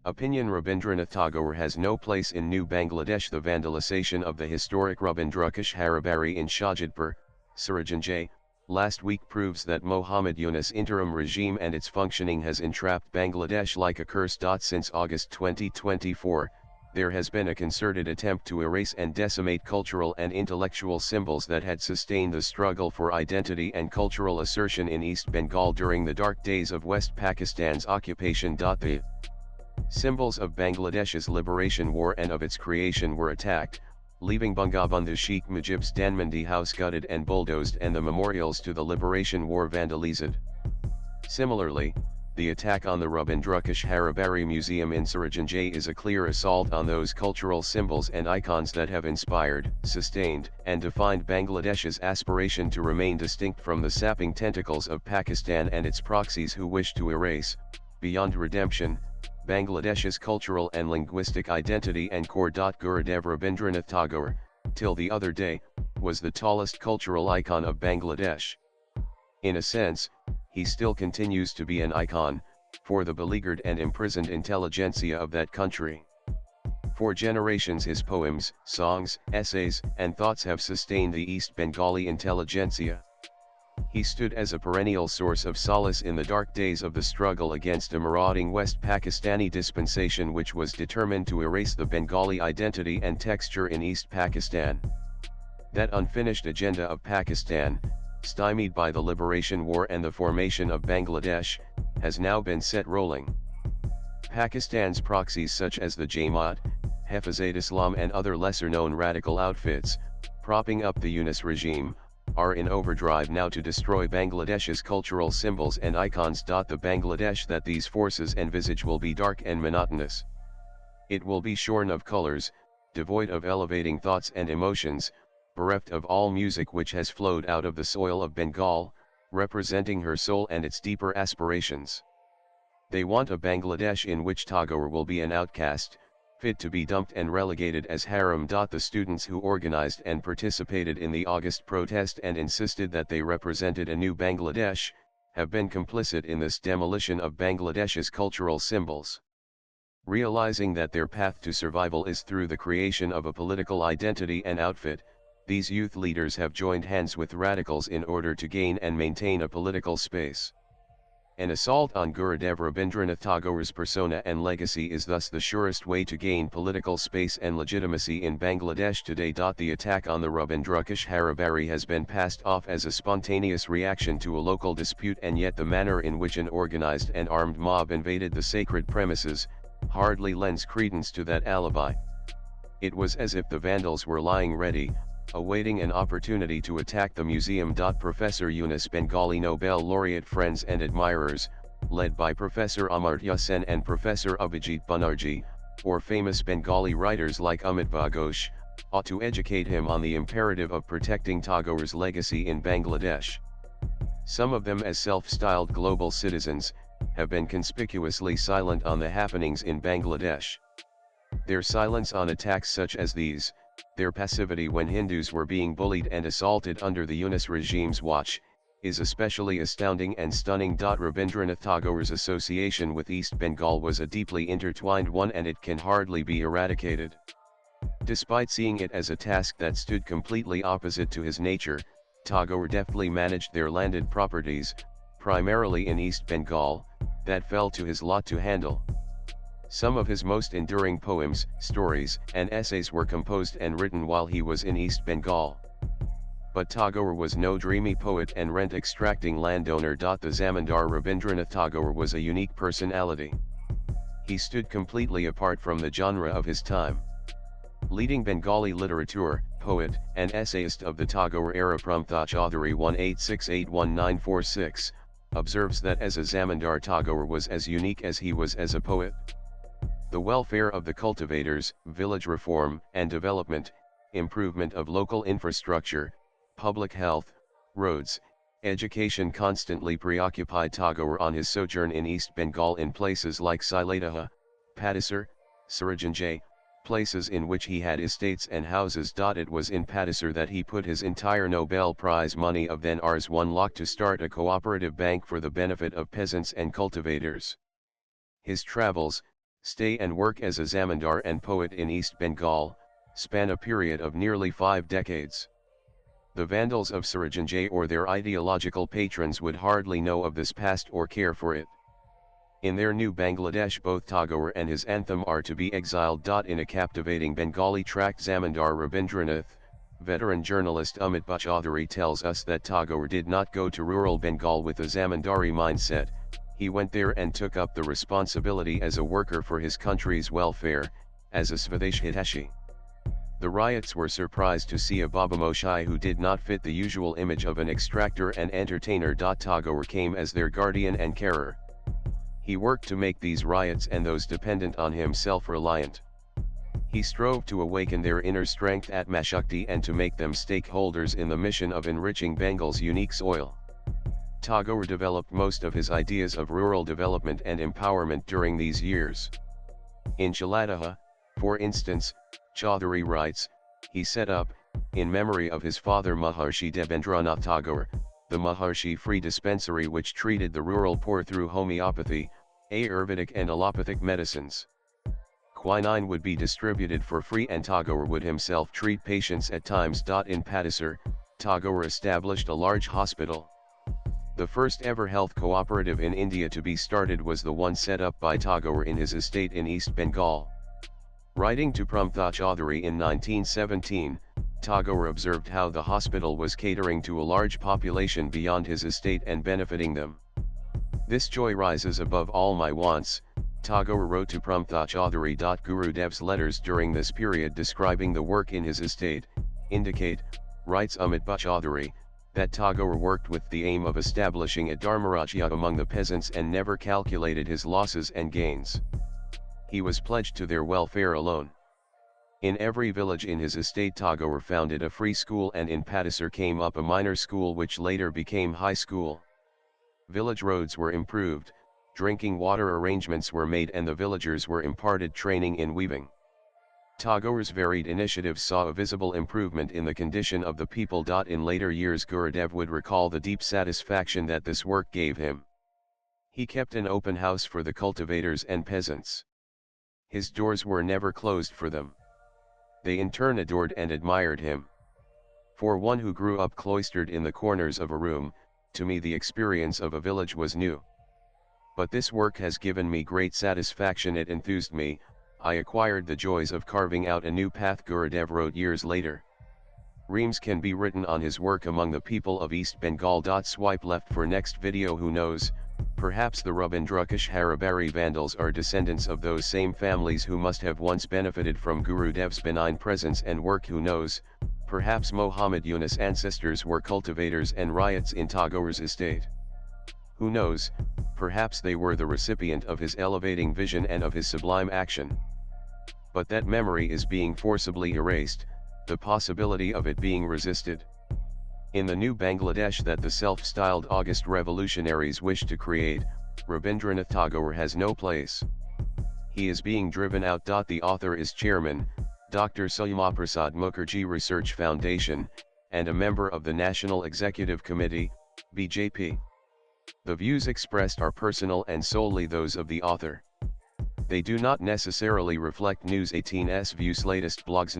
Opinion Rabindranath Tagore has no place in New Bangladesh. The vandalization of the historic Rabindranath Harabari in Shahjadpur, Sarajanjay, last week proves that Mohammad Yunus interim regime and its functioning has entrapped Bangladesh like a curse. Since August 2024, there has been a concerted attempt to erase and decimate cultural and intellectual symbols that had sustained the struggle for identity and cultural assertion in East Bengal during the dark days of West Pakistan's occupation. The symbols of Bangladesh's liberation war and of its creation were attacked, leaving Bangabandhu Sheikh Mujib's Dhanmondi house gutted and bulldozed and the memorials to the liberation war vandalized. Similarly, the attack on the Rabindranath Harabari Museum in Sarajanjay is a clear assault on those cultural symbols and icons that have inspired, sustained, and defined Bangladesh's aspiration to remain distinct from the sapping tentacles of Pakistan and its proxies who wish to erase, beyond redemption, Bangladesh's cultural and linguistic identity and core. Gurudev Rabindranath Tagore, till the other day, was the tallest cultural icon of Bangladesh. In a sense, he still continues to be an icon, for the beleaguered and imprisoned intelligentsia of that country. For generations his poems, songs, essays, and thoughts have sustained the East Bengali intelligentsia. He stood as a perennial source of solace in the dark days of the struggle against a marauding West Pakistani dispensation which was determined to erase the Bengali identity and texture in East Pakistan. That unfinished agenda of Pakistan, stymied by the liberation war and the formation of Bangladesh, has now been set rolling. Pakistan's proxies such as the Jamaat, Hafizat Islam and other lesser-known radical outfits, propping up the Yunus regime, are in overdrive now to destroy Bangladesh's cultural symbols and icons. The Bangladesh that these forces envisage will be dark and monotonous. It will be shorn of colors, devoid of elevating thoughts and emotions, bereft of all music which has flowed out of the soil of Bengal, representing her soul and its deeper aspirations. They want a Bangladesh in which Tagore will be an outcast, fit to be dumped and relegated as haram. The students who organized and participated in the August protest and insisted that they represented a new Bangladesh, have been complicit in this demolition of Bangladesh's cultural symbols. Realizing that their path to survival is through the creation of a political identity and outfit, these youth leaders have joined hands with radicals in order to gain and maintain a political space. An assault on Gurudev Rabindranath Tagore's persona and legacy is thus the surest way to gain political space and legitimacy in Bangladesh today. The attack on the Rabindranath Harabari has been passed off as a spontaneous reaction to a local dispute, and yet the manner in which an organized and armed mob invaded the sacred premises hardly lends credence to that alibi. It was as if the vandals were lying ready, awaiting an opportunity to attack the museum. Professor Yunus' Bengali Nobel laureate friends and admirers, led by Professor Amartya Sen and Professor Abhijit Banerjee, or famous Bengali writers like Amitva Ghosh, ought to educate him on the imperative of protecting Tagore's legacy in Bangladesh. Some of them, as self-styled global citizens, have been conspicuously silent on the happenings in Bangladesh. Their silence on attacks such as these, their passivity when Hindus were being bullied and assaulted under the Yunus regime's watch, is especially astounding and stunning. Rabindranath Tagore's association with East Bengal was a deeply intertwined one, and it can hardly be eradicated. Despite seeing it as a task that stood completely opposite to his nature, Tagore deftly managed their landed properties, primarily in East Bengal, that fell to his lot to handle. Some of his most enduring poems, stories, and essays were composed and written while he was in East Bengal. But Tagore was no dreamy poet and rent-extracting landowner. The Zamindar Rabindranath Tagore was a unique personality. He stood completely apart from the genre of his time. Leading Bengali literature, poet, and essayist of the Tagore era Pramtha Chaudhary 18681946, observes that as a Zamindar Tagore was as unique as he was as a poet. The welfare of the cultivators, village reform and development, improvement of local infrastructure, public health, roads, education constantly preoccupied Tagore on his sojourn in East Bengal in places like Siladah, Padisar, Sarajanjay, places in which he had estates and houses. It was in Padisar that he put his entire Nobel Prize money of then Rs 1 lakh to start a cooperative bank for the benefit of peasants and cultivators. His travels, stay and work as a zamindar and poet in East Bengal, span a period of nearly 5 decades. The Vandals of Sarajanjay or their ideological patrons would hardly know of this past or care for it. In their new Bangladesh both Tagore and his anthem are to be exiled. In a captivating Bengali tract Zamindar Rabindranath, veteran journalist Amit Chaudhary tells us that Tagore did not go to rural Bengal with a zamindari mindset, he went there and took up the responsibility as a worker for his country's welfare, as a Swadesh Hitashi. The riots were surprised to see a Babamoshai who did not fit the usual image of an extractor and entertainer. Tagore came as their guardian and carer. He worked to make these riots and those dependent on him self-reliant. He strove to awaken their inner strength Atmashakti and to make them stakeholders in the mission of enriching Bengal's unique soil. Tagore developed most of his ideas of rural development and empowerment during these years. In Chaladaha, for instance, Chaudhary writes, he set up, in memory of his father Maharshi Rabindranath Tagore, the Maharshi Free Dispensary which treated the rural poor through homeopathy, Ayurvedic and allopathic medicines. Quinine would be distributed for free and Tagore would himself treat patients at times. In Padisar, Tagore established a large hospital. The first ever health cooperative in India to be started was the one set up by Tagore in his estate in East Bengal. Writing to Pramtha Chaudhary in 1917, Tagore observed how the hospital was catering to a large population beyond his estate and benefiting them. This joy rises above all my wants, Tagore wrote to Pramtha Chaudhary. Gurudev's letters during this period describing the work in his estate, indicate, writes Amit Chaudhary, that Tagore worked with the aim of establishing a dharmarajya among the peasants and never calculated his losses and gains. He was pledged to their welfare alone. In every village in his estate Tagore founded a free school and in Padisar came up a minor school which later became high school. Village roads were improved, drinking water arrangements were made and the villagers were imparted training in weaving. Tagore's varied initiatives saw a visible improvement in the condition of the people. In later years Gurudev would recall the deep satisfaction that this work gave him. He kept an open house for the cultivators and peasants. His doors were never closed for them. They in turn adored and admired him. For one who grew up cloistered in the corners of a room, to me the experience of a village was new. But this work has given me great satisfaction, it enthused me, I acquired the joys of carving out a new path. Gurudev wrote years later. Reams can be written on his work among the people of East Bengal. Swipe left for next video. Who knows, perhaps the Rabindranath Haribari Vandals are descendants of those same families who must have once benefited from Gurudev's benign presence and work. Who knows, perhaps Muhammad Yunus' ancestors were cultivators and riots in Tagore's estate. Who knows, perhaps they were the recipient of his elevating vision and of his sublime action. But that memory is being forcibly erased, the possibility of it being resisted. In the new Bangladesh that the self-styled August revolutionaries wish to create, Rabindranath Tagore has no place. He is being driven out. The author is Chairman, Dr. Syamaprasad Mukherjee Research Foundation, and a member of the National Executive Committee, BJP. The views expressed are personal and solely those of the author. They do not necessarily reflect News 18's views. Latest blogs.